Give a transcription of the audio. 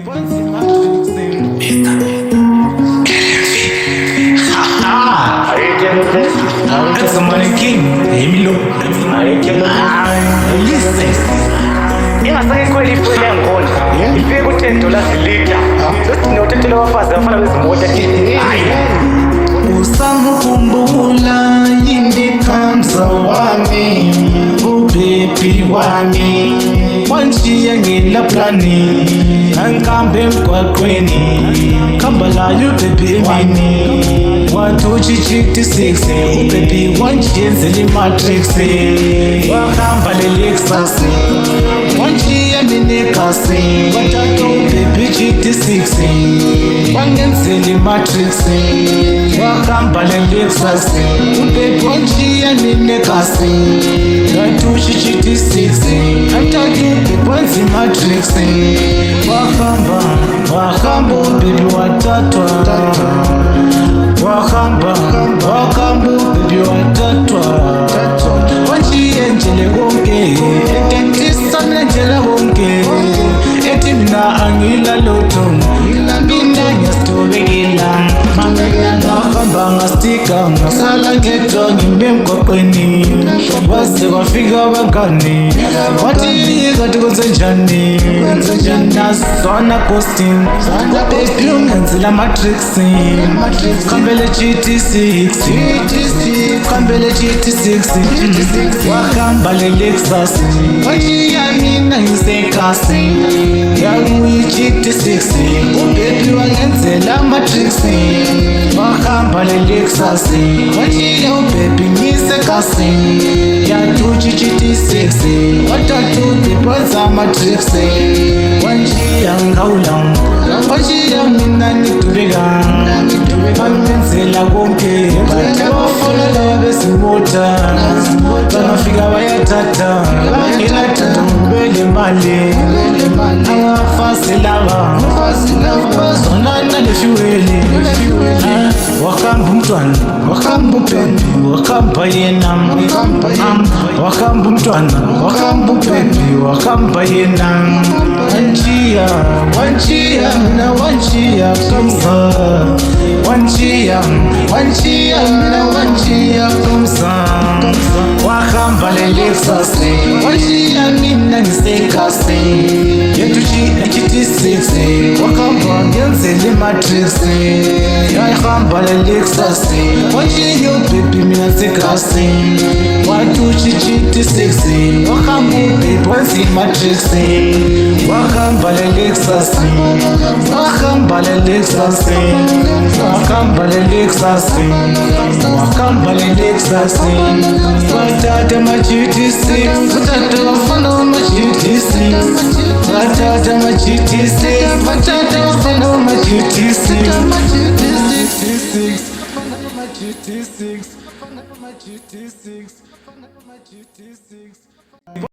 That's the money king. Emilo. Listen. Ingasake kweli ifike ngona. Ifike ku$10 liter. Lothi notetela wafazi bafana bezimoto. Usamkhumbula indikhamza wami, ubaby wami, wanshiya ngelaplani, angihambe emgwaqweni, khamba layo baby mini, watuchichiti-6, ubaby wanjiyenzela imatrix, wahamba le-Lexus, wanshiya minegasi, wathatha ubaby GT6, wangenzela imatrix, wahamba le-Lexus, ubaby wanshiya minegasi, wathatha GT6, athatha ubaby wenza imatrix, wahamba ubaby wathathwa, wahamba ubaby wathathwa, wanshiya njele konke, etentisa mina njela konke, ethi mina angilalutho, mina ngiyasithobekela, mina ngahamba ngastika, ngasala ngedwa ngime emgwaqweni, waze kwafika abangani, wathi kade kwenzenjani, nazwana ghosting, ubaby ungenzela amatrix, khambele GT6, khambele GT6, wahamba le-Lexus, wanshiya mina ngisekhasi, yakuyi GT6, ubaby wangenzela amatrix, wahamba le-Lexus, wanshiya ubaby ngisekhasi, yathuthi GT6, wathatha ubaby wenza amatrix, wanshiya ngihawula, wanshiya mina ngidubeka, bangenzela konke, bathi bafuna laba bezimota, bangafika bayathatha, nginathatha ngibele mali, abafazi laba bazonana le-fuel, wahamba umntwana, wahamba ubaby, wahamba yena, wahamba umntwana, wahamba ubaby, wahamba yena, wanshiya mina wanshiya kamsa, wanshiya mina wanshiya kamsa, wahamba le-Lexus, wanshiya mina ngisekhasi, yethuthi GT6, wahamba ngenzela imatrix, yahamba le-Lexus, wanshiya ubaby mina ngisekhasi, wathuthi GT6, wahamba ubaby wenza imatrix, wahamba le-Lexus, wahamba le-Lexus, wahamba le-Lexus, wahamba le-Lexus, wathatha ama-GT6, wathatha bafana bama-GT6, wathatha ama-GT6, wathatha bafana bama-GT6, GT6, GT6.